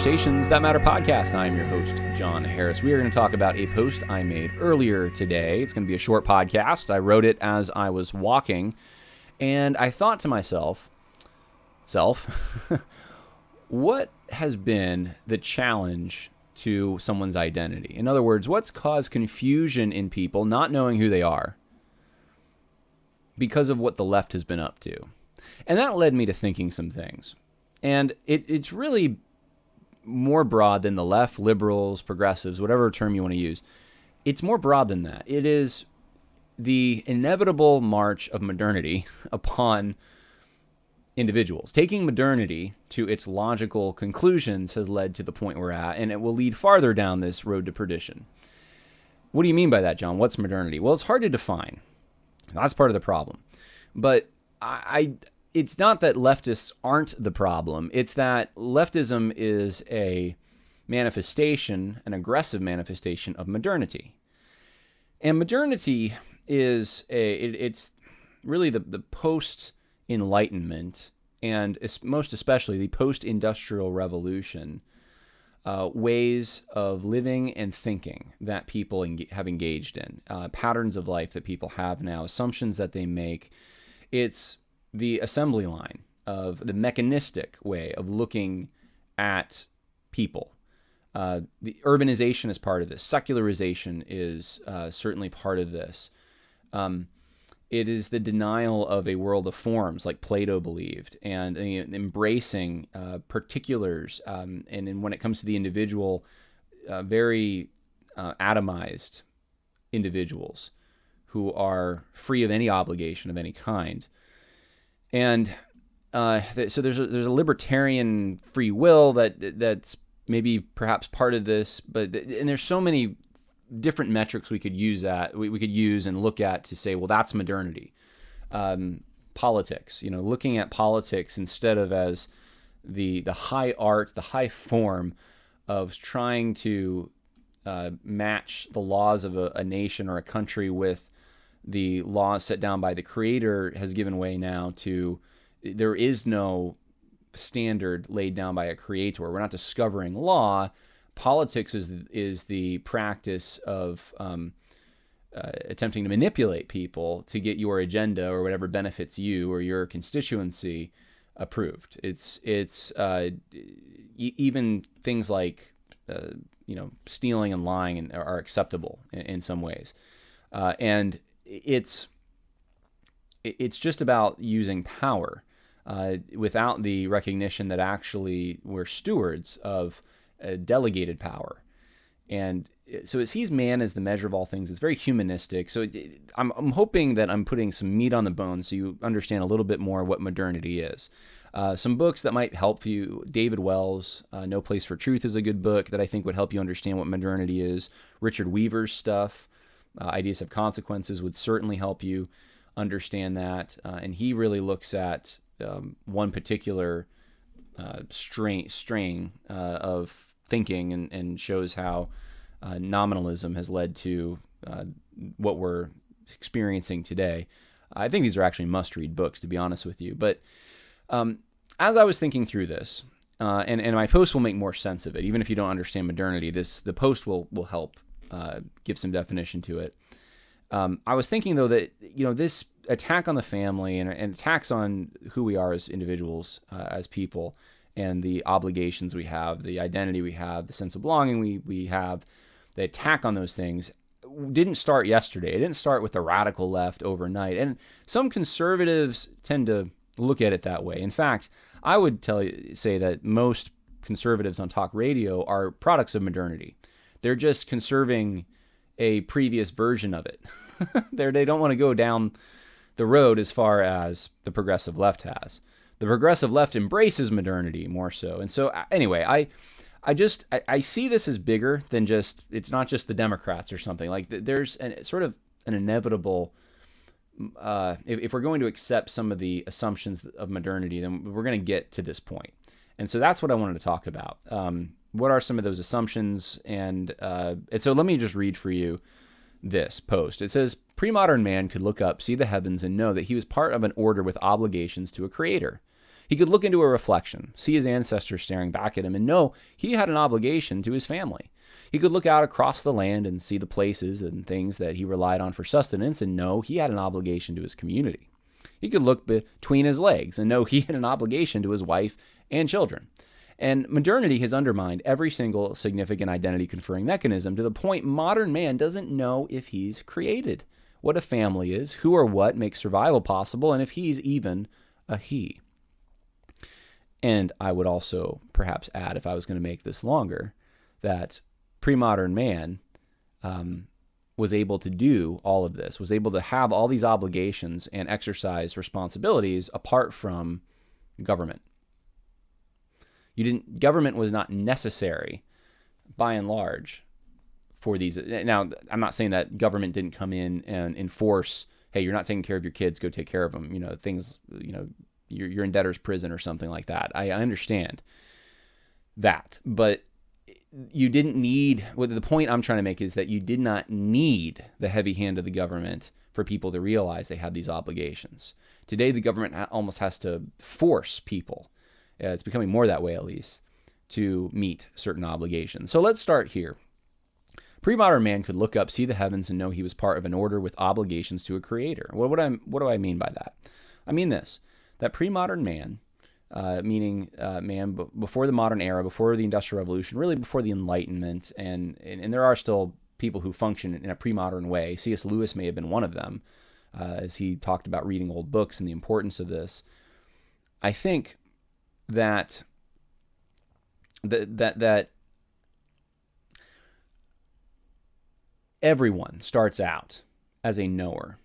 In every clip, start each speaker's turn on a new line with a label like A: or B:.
A: Conversations That Matter podcast. I'm your host, John Harris. We are going to talk about a post I made earlier today. It's going to be a short podcast. I wrote it as I was walking, and I thought to myself, what has been the challenge to someone's identity? In other words, what's caused confusion in people not knowing who they are because of what the left has been up to? And that led me to thinking some things. And it's really more broad than the left, liberals, progressives, whatever term you want to use. It's more broad than that. It is the inevitable march of modernity upon individuals. Taking modernity to its logical conclusions has led to the point we're at, and it will lead farther down this road to perdition. What do you mean by that, John? What's modernity? Well, it's hard to define. That's part of the problem. But it's not that leftists aren't the problem. It's that leftism is a manifestation, an aggressive manifestation of modernity. And modernity is it's really the post-Enlightenment and most especially the post-industrial revolution ways of living and thinking that people have engaged in, patterns of life that people have now, assumptions that they make. It's the assembly line of the mechanistic way of looking at people. The urbanization is part of this. Secularization is certainly part of this. It is the denial of a world of forms like Plato believed, and embracing particulars. And when it comes to the individual, very atomized individuals who are free of any obligation of any kind. And so there's a libertarian free will that's maybe perhaps part of this, and there's so many different metrics we could use and look at to say, well, that's modernity. Politics, looking at politics instead of as the high art, the high form of trying to match the laws of a nation or a country with the laws set down by the creator, has given way now to there is no standard laid down by a creator. We're not discovering law. Politics is the practice of attempting to manipulate people to get your agenda or whatever benefits you or your constituency approved. It's even things like stealing and lying are acceptable in some ways, and it's just about using power without the recognition that actually we're stewards of delegated power. And so it sees man as the measure of all things. It's very humanistic. So I'm hoping that I'm putting some meat on the bone so you understand a little bit more what modernity is. Some books that might help you. David Wells, No Place for Truth is a good book that I think would help you understand what modernity is. Richard Weaver's stuff, Ideas of Consequences, would certainly help you understand that. And he really looks at one particular strain of thinking and shows how nominalism has led to what we're experiencing today. I think these are actually must-read books, to be honest with you. But as I was thinking through this, and my post will make more sense of it, even if you don't understand modernity, the post will help give some definition to it. I was thinking, though, that this attack on the family and attacks on who we are as individuals, as people, and the obligations we have, the identity we have, the sense of belonging we have, the attack on those things didn't start yesterday. It didn't start with the radical left overnight. And some conservatives tend to look at it that way. In fact, I would say that most conservatives on talk radio are products of modernity. They're just conserving a previous version of it. They don't want to go down the road as far as the progressive left has. The progressive left embraces modernity more so. And so anyway, I see this as bigger than just, it's not just the Democrats or something. Like there's sort of an inevitable, if we're going to accept some of the assumptions of modernity, then we're going to get to this point. And so that's what I wanted to talk about. What are some of those assumptions? And so let me just read for you this post. It says, pre-modern man could look up, see the heavens, and know that he was part of an order with obligations to a creator. He could look into a reflection, see his ancestors staring back at him, and know he had an obligation to his family. He could look out across the land and see the places and things that he relied on for sustenance and know he had an obligation to his community. He could look between his legs and know he had an obligation to his wife and children. And modernity has undermined every single significant identity-conferring mechanism to the point modern man doesn't know if he's created, what a family is, who or what makes survival possible, and if he's even a he. And I would also perhaps add, if I was going to make this longer, that pre-modern man was able to do all of this, was able to have all these obligations and exercise responsibilities apart from government. Government was not necessary, by and large, for these. Now, I'm not saying that government didn't come in and enforce, hey, you're not taking care of your kids, go take care of them. You're in debtor's prison or something like that. I understand that, but you didn't need. The point I'm trying to make is that you did not need the heavy hand of the government for people to realize they had these obligations. Today, the government almost has to force people. It's becoming more that way, at least, to meet certain obligations. So let's start here. Pre-modern man could look up, see the heavens, and know he was part of an order with obligations to a creator. What do I mean by that? I mean this, that pre-modern man, meaning man before the modern era, before the Industrial Revolution, really before the Enlightenment, and there are still people who function in a pre-modern way. C.S. Lewis may have been one of them, as he talked about reading old books and the importance of this. I think that everyone starts out as a knower.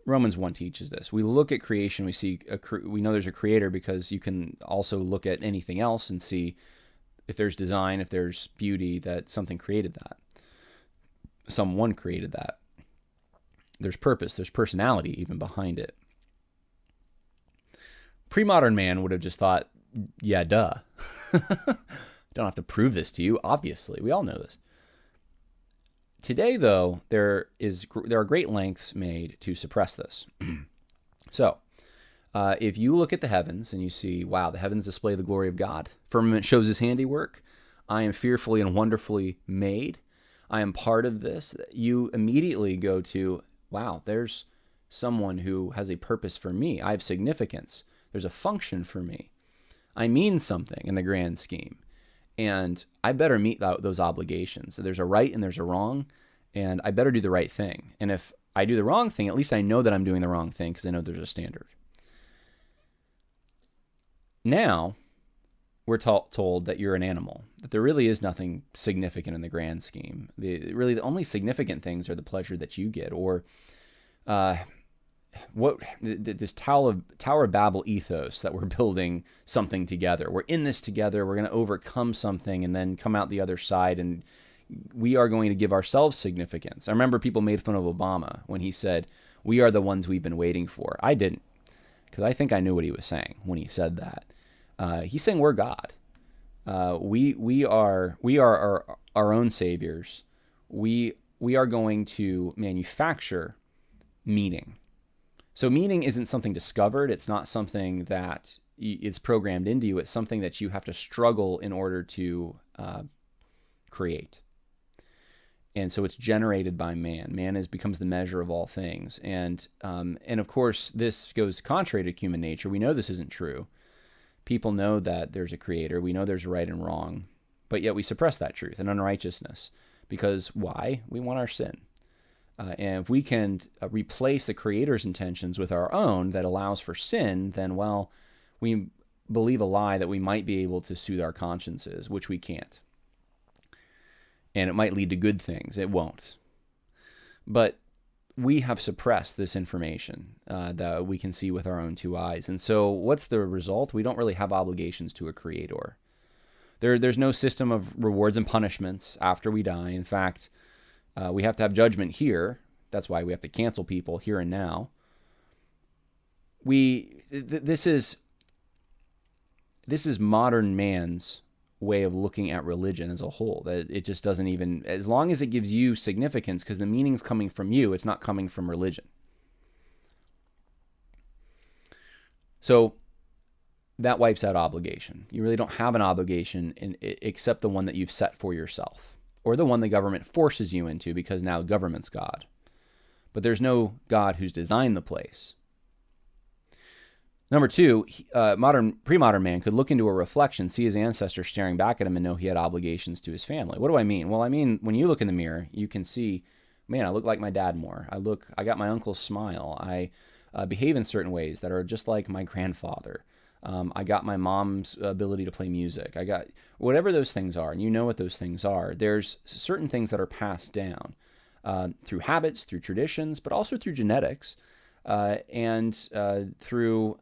A: Romans 1 teaches this. We look at creation, we know there's a creator because you can also look at anything else and see if there's design, if there's beauty, that something created that. Someone created that. There's purpose, there's personality even behind it. Pre-modern man would have just thought, yeah, duh. Don't have to prove this to you, obviously. We all know this. Today, though, there are great lengths made to suppress this. So, if you look at the heavens and you see, wow, the heavens display the glory of God. Firmament shows his handiwork. I am fearfully and wonderfully made. I am part of this. You immediately go to, wow, there's someone who has a purpose for me. I have significance. There's a function for me. I mean something in the grand scheme. And I better meet those obligations. So there's a right and there's a wrong, and I better do the right thing. And if I do the wrong thing, at least I know that I'm doing the wrong thing because I know there's a standard. Now, we're told that you're an animal, that there really is nothing significant in the grand scheme. The only significant things are the pleasure that you get, or this Tower of Babel ethos that we're building something together. We're in this together. We're going to overcome something and then come out the other side, and we are going to give ourselves significance. I remember people made fun of Obama when he said, "We are the ones we've been waiting for." I didn't, because I think I knew what he was saying when he said that. He's saying we're God. We are our own saviors. We are going to manufacture meaning. So meaning isn't something discovered. It's not something that is programmed into you. It's something that you have to struggle in order to create. And so it's generated by man. Man becomes the measure of all things. And of course, this goes contrary to human nature. We know this isn't true. People know that there's a creator. We know there's right and wrong. But yet we suppress that truth and unrighteousness. Because why? We want our sin. And if we can replace the Creator's intentions with our own that allows for sin, then, well, we believe a lie that we might be able to soothe our consciences, which we can't. And it might lead to good things. It won't. But we have suppressed this information that we can see with our own two eyes. And so what's the result? We don't really have obligations to a Creator. There's no system of rewards and punishments after we die. In fact, we have to have judgment here. That's why we have to cancel people here and now. This is modern man's way of looking at religion as a whole. That it just doesn't even, as long as it gives you significance, because the meaning's coming from you, it's not coming from religion. So that wipes out obligation. You really don't have an obligation except the one that you've set for yourself, or the one the government forces you into because now government's God. But there's no God who's designed the place. Number two, pre-modern man could look into a reflection, see his ancestors staring back at him, and know he had obligations to his family. What do I mean? Well, I mean, when you look in the mirror, you can see, man, I look like my dad more. I got my uncle's smile. I behave in certain ways that are just like my grandfather. I got my mom's ability to play music. I got whatever those things are, and you know what those things are. There's certain things that are passed down through habits, through traditions, but also through genetics, and through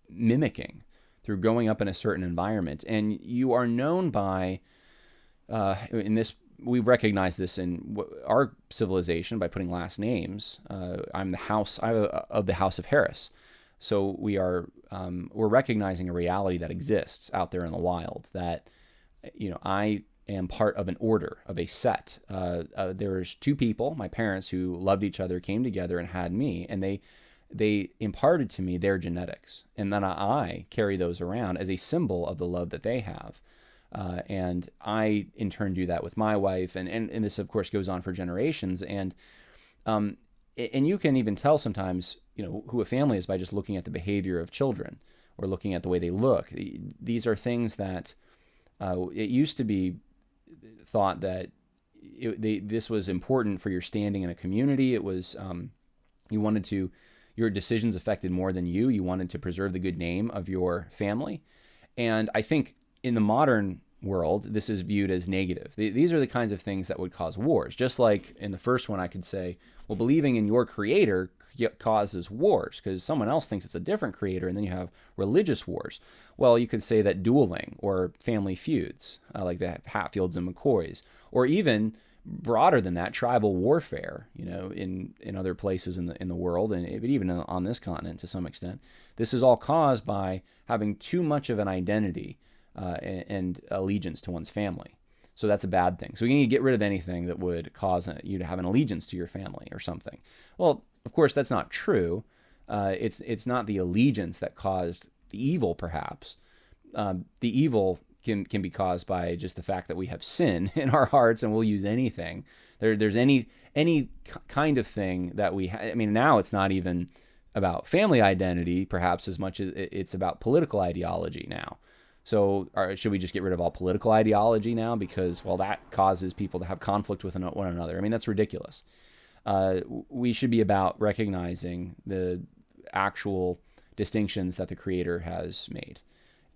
A: mimicking, through growing up in a certain environment. And you are known by, in this, we've recognized this in our civilization by putting last names. I'm of the House of Harris. So we're recognizing a reality that exists out there in the wild, that, I am part of an order, of a set. There's two people, my parents, who loved each other, came together and had me, and they imparted to me their genetics. And then I carry those around as a symbol of the love that they have. And I, in turn, do that with my wife. And this, of course, goes on for generations. And you can even tell sometimes, who a family is by just looking at the behavior of children or looking at the way they look. These are things that it used to be thought that this was important for your standing in a community. It was, your decisions affected more than you. You wanted to preserve the good name of your family. And I think in the modern world, this is viewed as negative. These are the kinds of things that would cause wars. Just like in the first one, I could say, well, believing in your creator causes wars because someone else thinks it's a different creator, and then you have religious wars. Well, you could say that dueling or family feuds, like the Hatfields and McCoys, or even broader than that, tribal warfare, in other places in the world, and even on this continent to some extent. This is all caused by having too much of an identity and allegiance to one's family. So that's a bad thing. So you need to get rid of anything that would cause you to have an allegiance to your family or something. Well, of course, that's not true. It's not the allegiance that caused the evil, perhaps. The evil can be caused by just the fact that we have sin in our hearts, and we'll use anything. There's any kind of thing that we now it's not even about family identity, perhaps, as much as it's about political ideology now. So should we just get rid of all political ideology now because, well, that causes people to have conflict with one another? That's ridiculous. We should be about recognizing the actual distinctions that the Creator has made.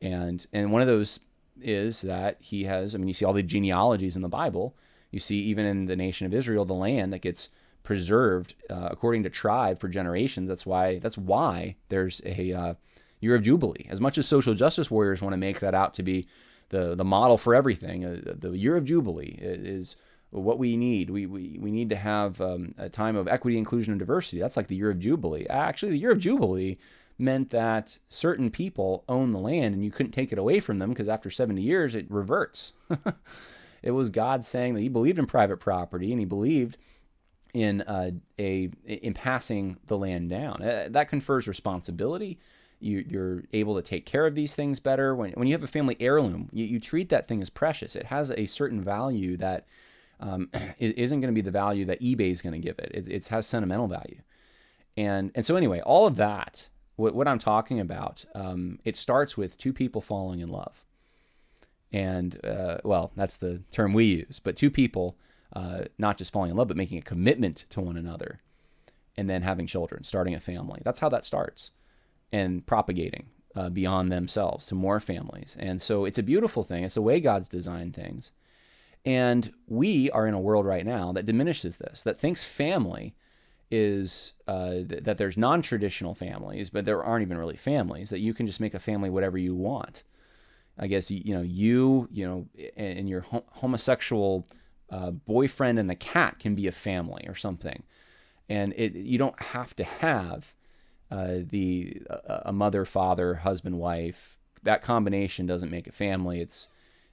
A: And one of those is that he has, you see all the genealogies in the Bible. You see even in the nation of Israel, the land that gets preserved according to tribe for generations. That's why there's a year of Jubilee. As much as social justice warriors want to make that out to be the model for everything, the year of Jubilee is what we need. We need to have a time of equity, inclusion, and diversity. That's like the year of Jubilee. Actually, the year of Jubilee meant that certain people own the land and you couldn't take it away from them because after 70 years, it reverts. It was God saying that he believed in private property and he believed in passing the land down. That confers responsibility. You're able to take care of these things better. When you have a family heirloom, you treat that thing as precious. It has a certain value that isn't going to be the value that eBay is going to give it. It has sentimental value. And so anyway, all of that, what I'm talking about, it starts with two people falling in love. And, well, that's the term we use. But two people not just falling in love, but making a commitment to one another. And then having children, starting a family. That's how that starts. And propagating beyond themselves to more families. And so it's a beautiful thing. It's the way God's designed things. And we are in a world right now that diminishes this, that thinks family is, that there's non-traditional families, but there aren't even really families, that you can just make a family whatever you want. I guess, you and your homosexual boyfriend and the cat can be a family or something. And you don't have to have a mother, father, husband, wife. That combination doesn't make a family.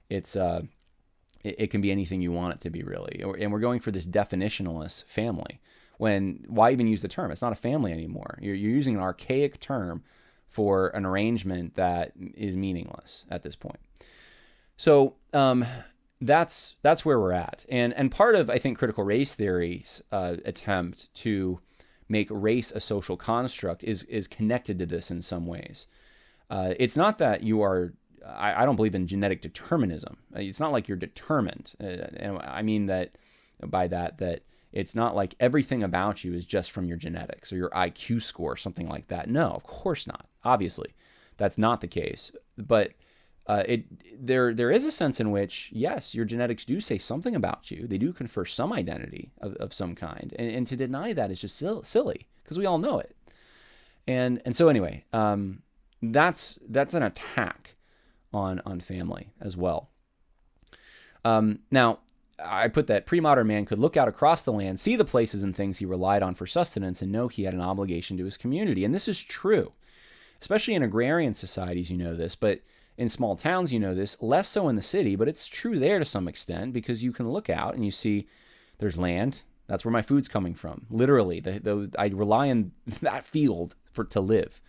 A: It can be anything you want it to be, really. And we're going for this definitionless family, Why even use the term? It's not a family anymore. You're using an archaic term for an arrangement that is meaningless at this point. So that's where we're at. And part of, I think, critical race theory's attempt to make race a social construct is connected to this in some ways. It's not that you are, I don't believe in genetic determinism. It's not like you're determined. And I mean that by that it's not like everything about you is just from your genetics or your IQ score, something like that. No, of course not. Obviously, that's not the case. But there is a sense in which, yes, your genetics do say something about you. They do confer some identity of some kind. And to deny that is just silly because we all know it. And so anyway, that's an attack on family as well. Now, I put that pre-modern man could look out across the land, see the places and things he relied on for sustenance, and know he had an obligation to his community. And this is true, especially in agrarian societies, you know this, but in small towns, you know this, less so in the city, but it's true there to some extent because you can look out and you see there's land. That's where my food's coming from. Literally, I rely on that field to live.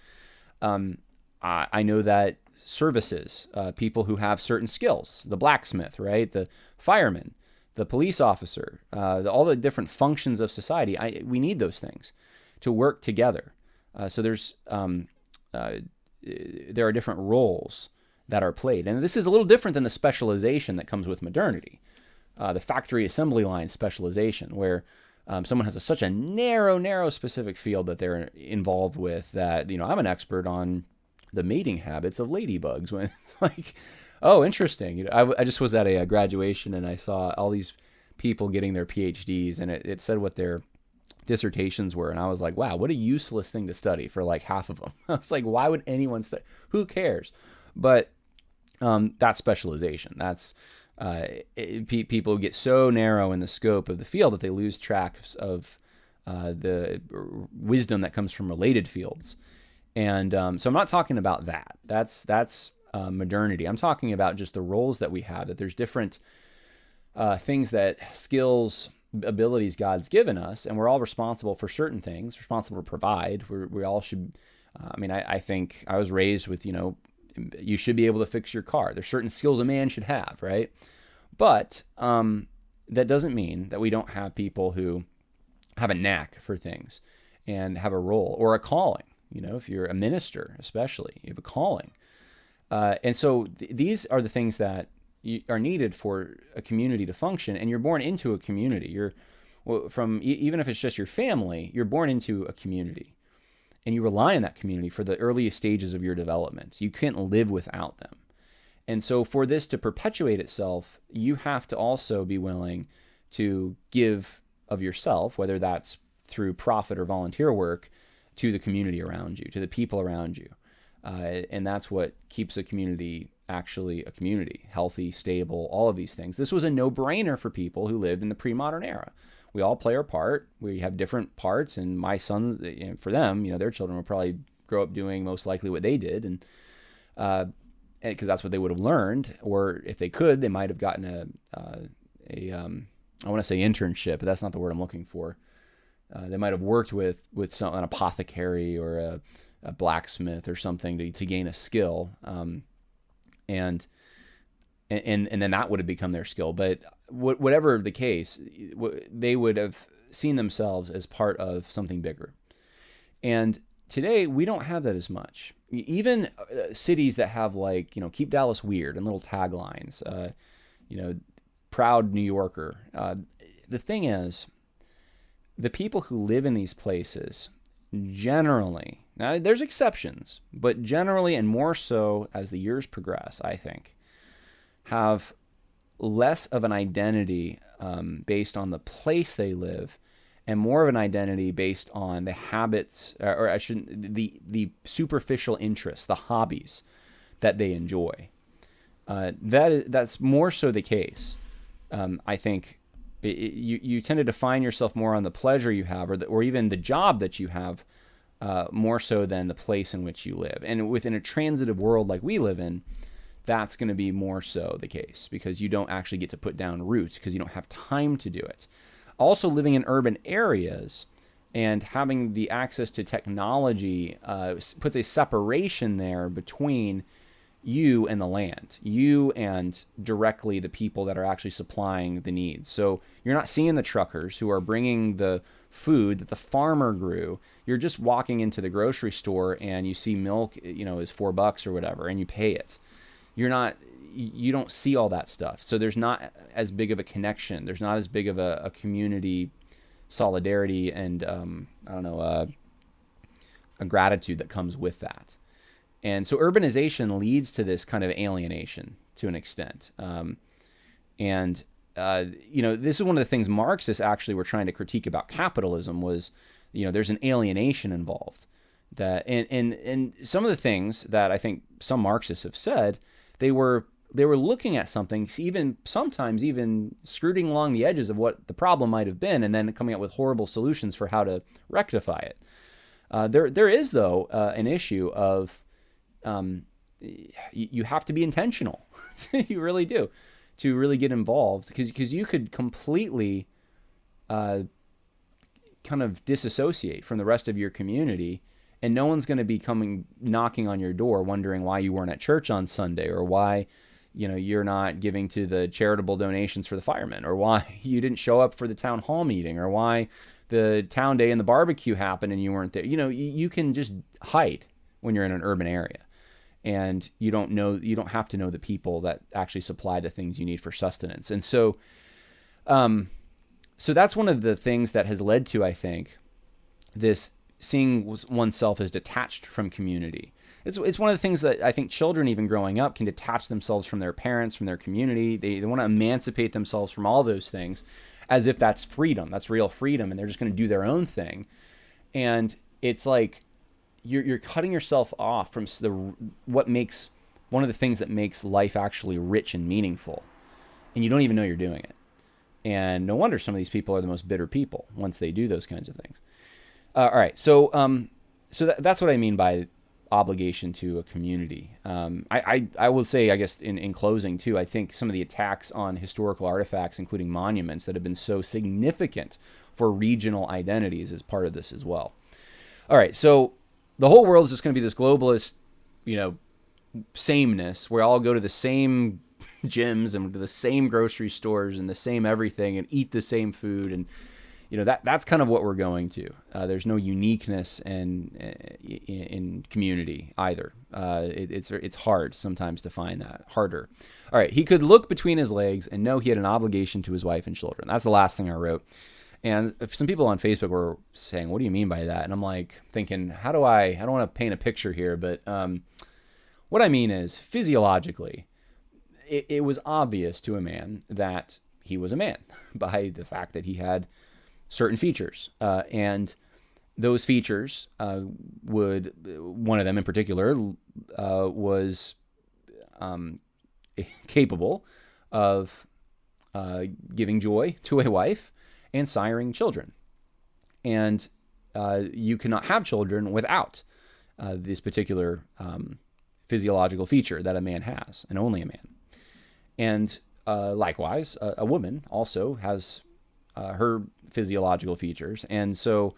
A: I know that services, people who have certain skills, the blacksmith, right, the fireman, the police officer, all the different functions of society, we need those things to work together. So there are different roles that are played. And this is a little different than the specialization that comes with modernity, the factory assembly line specialization, where someone has such a narrow specific field that they're involved with that, I'm an expert on the mating habits of ladybugs, when it's like, oh, interesting. I just was at a graduation and I saw all these people getting their PhDs, and it said what their dissertations were, and I was like, wow, what a useless thing to study for like half of them. I was like, why would anyone study? Who cares? But that's specialization. That's people get so narrow in the scope of the field that they lose track of the wisdom that comes from related fields. And so I'm not talking about that. That's modernity. I'm talking about just the roles that we have, that there's different things, that skills, abilities God's given us, and we're all responsible for certain things, responsible to provide. We all should, I think I was raised with, you should be able to fix your car. There's certain skills a man should have, right? But that doesn't mean that we don't have people who have a knack for things and have a role or a calling. If you're a minister, especially, you have a calling. And so these are the things that are needed for a community to function. And you're born into a community. Even if it's just your family, you're born into a community. And you rely on that community for the earliest stages of your development. You can't live without them. And so for this to perpetuate itself, you have to also be willing to give of yourself, whether that's through profit or volunteer work, to the community around you, to the people around you. And that's what keeps a community actually a community, healthy, stable, all of these things. This was a no-brainer for people who lived in the pre-modern era. We all play our part. We have different parts, and my sons, for them, their children will probably grow up doing most likely what they did, and because that's what they would have learned, or if they could, they might have gotten I want to say internship, but that's not the word I'm looking for. They might have worked with an apothecary or a blacksmith or something to gain a skill, and then that would have become their skill. But whatever the case, they would have seen themselves as part of something bigger. And today we don't have that as much. Even cities that have keep Dallas weird and little taglines, proud New Yorker. The thing is, the people who live in these places generally, now there's exceptions, but generally, and more so as the years progress, I think, have less of an identity based on the place they live, and more of an identity based on the habits, the superficial interests, the hobbies that they enjoy. That's more so the case. I think you tend to define yourself more on the pleasure you have, or even the job that you have, more so than the place in which you live. And within a transitive world like we live in, that's going to be more so the case, because you don't actually get to put down roots because you don't have time to do it. Also, living in urban areas, And having the access to technology puts a separation there between you and the land, you and directly the people that are actually supplying the needs. So you're not seeing the truckers who are bringing the food that the farmer grew. You're just walking into the grocery store and you see milk, is $4 or whatever, and you pay it. You don't see all that stuff. So there's not as big of a connection. There's not as big of a community solidarity and a gratitude that comes with that. And so urbanization leads to this kind of alienation to an extent. This is one of the things Marxists actually were trying to critique about capitalism was, there's an alienation involved. And some of the things that I think some Marxists have said, they were looking at something, sometimes even skirting along the edges of what the problem might have been, and then coming up with horrible solutions for how to rectify it. There is, though, an issue of you have to be intentional. You really do, to really get involved, because you could completely kind of disassociate from the rest of your community, and no one's going to be knocking on your door wondering why you weren't at church on Sunday, or why you're not giving to the charitable donations for the firemen, or why you didn't show up for the town hall meeting, or why the town day and the barbecue happened and you weren't there. You can just hide when you're in an urban area, and you don't have to know the people that actually supply the things you need for sustenance. And so that's one of the things that has led to, I think, this seeing oneself as detached from community. It's one of the things that I think children, even growing up, can detach themselves from their parents, from their community. They want to emancipate themselves from all those things as if that's freedom. That's real freedom, and they're just going to do their own thing. And it's like you're cutting yourself off from one of the things that makes life actually rich and meaningful, and you don't even know you're doing it. And no wonder some of these people are the most bitter people once they do those kinds of things. All right, so that's what I mean by obligation to a community. I will say, I guess, in closing too, I think some of the attacks on historical artifacts, including monuments, that have been so significant for regional identities is part of this as well. All right, so the whole world is just going to be this globalist, sameness, where all go to the same gyms and to the same grocery stores and the same everything and eat the same food, and that's kind of what we're going to. There's no uniqueness in community either. It's hard sometimes to find that, harder. All right, he could look between his legs and know he had an obligation to his wife and children. That's the last thing I wrote. And some people on Facebook were saying, what do you mean by that? And I'm like thinking, I don't want to paint a picture here, but what I mean is, physiologically, it was obvious to a man that he was a man by the fact that he had certain features, and those features one of them in particular was capable of giving joy to a wife and siring children. And you cannot have children without this particular physiological feature that a man has, and only a man. And likewise, a woman also has her physiological features, and so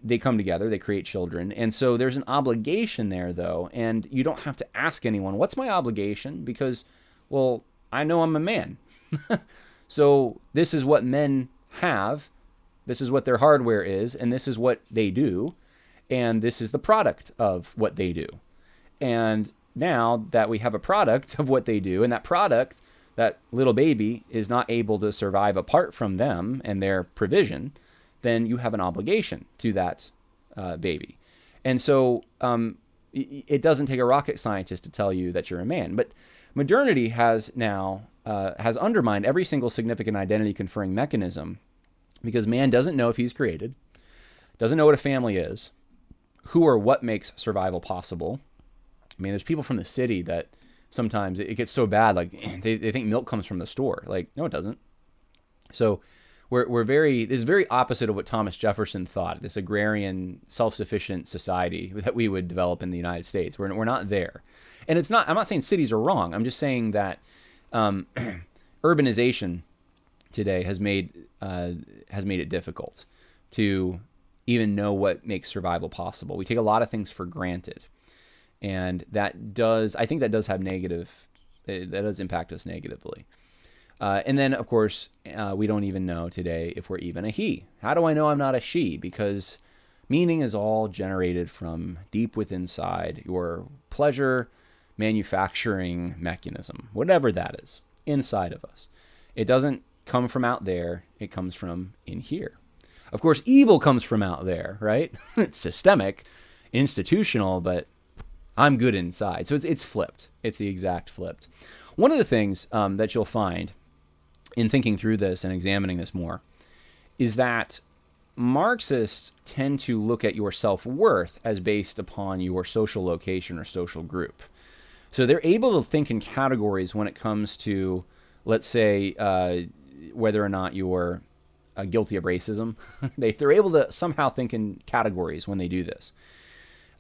A: they come together, they create children. And so there's an obligation there, though, and you don't have to ask anyone, what's my obligation? Because, well, I know I'm a man. So this is what men have, this is what their hardware is, and this is what they do, and this is the product of what they do. And now that we have a product of what they do, and that product, that little baby, is not able to survive apart from them and their provision, then you have an obligation to that baby. And so it doesn't take a rocket scientist to tell you that you're a man. But modernity has now has undermined every single significant identity conferring mechanism, because man doesn't know if he's created, doesn't know what a family is, who or what makes survival possible. I mean, there's people from the city that sometimes it gets so bad, like they think milk comes from the store. Like, no, it doesn't. So this is very opposite of what Thomas Jefferson thought, this agrarian, self-sufficient society that we would develop in the United States. We're not there. And I'm not saying cities are wrong. I'm just saying that urbanization today has made it difficult to even know what makes survival possible. We take a lot of things for granted. And I think that does impact us negatively. And then, of course, we don't even know today if we're even a he. How do I know I'm not a she? Because meaning is all generated from deep within inside your pleasure manufacturing mechanism, whatever that is, inside of us. It doesn't come from out there. It comes from in here. Of course, evil comes from out there, right? It's systemic, institutional, but I'm good inside. So it's flipped. It's the exact flipped. One of the things that you'll find in thinking through this and examining this more is that Marxists tend to look at your self-worth as based upon your social location or social group. So they're able to think in categories when it comes to, let's say, whether or not you're guilty of racism. They're able to somehow think in categories when they do this.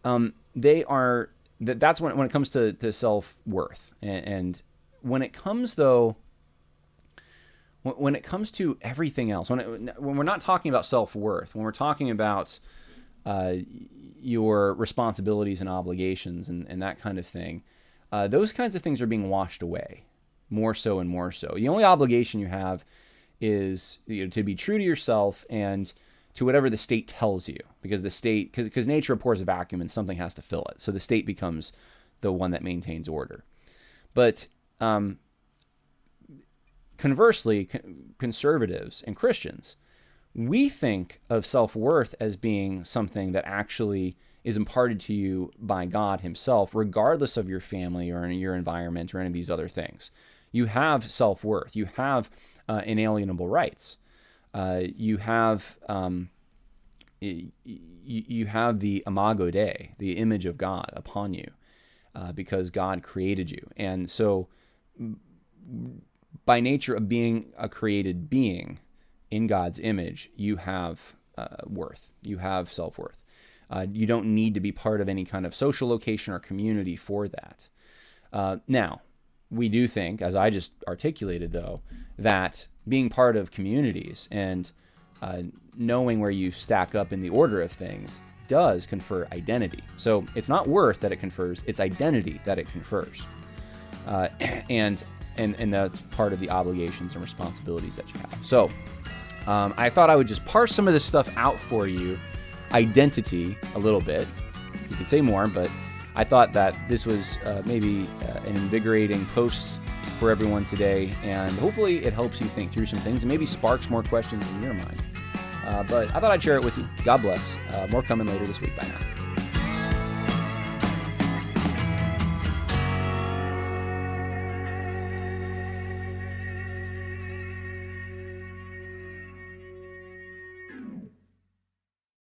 A: That's when it comes to self-worth. And when it comes, though, when it comes to everything else, when we're not talking about self-worth, when we're talking about your responsibilities and obligations and that kind of thing, those kinds of things are being washed away more so and more so. The only obligation you have is to be true to yourself and to whatever the state tells you, because nature abhors a vacuum and something has to fill it. So the state becomes the one that maintains order. But conversely, conservatives and Christians, we think of self-worth as being something that actually is imparted to you by God himself, regardless of your family or your environment or any of these other things. You have self-worth. You have inalienable rights. You have the imago Dei, the image of God upon you, because God created you. And so by nature of being a created being in God's image, you have worth. You have self-worth. You don't need to be part of any kind of social location or community for that. Now, we do think, as I just articulated, though, that being part of communities and knowing where you stack up in the order of things does confer identity. So it's not worth that it confers, it's identity that it confers. And that's part of the obligations and responsibilities that you have. So I thought I would just parse some of this stuff out for you. Identity a little bit. You could say more, but I thought that this was maybe an invigorating post for everyone today, and hopefully it helps you think through some things and maybe sparks more questions in your mind. But I thought I'd share it with you. God bless. More coming later this week. Bye now.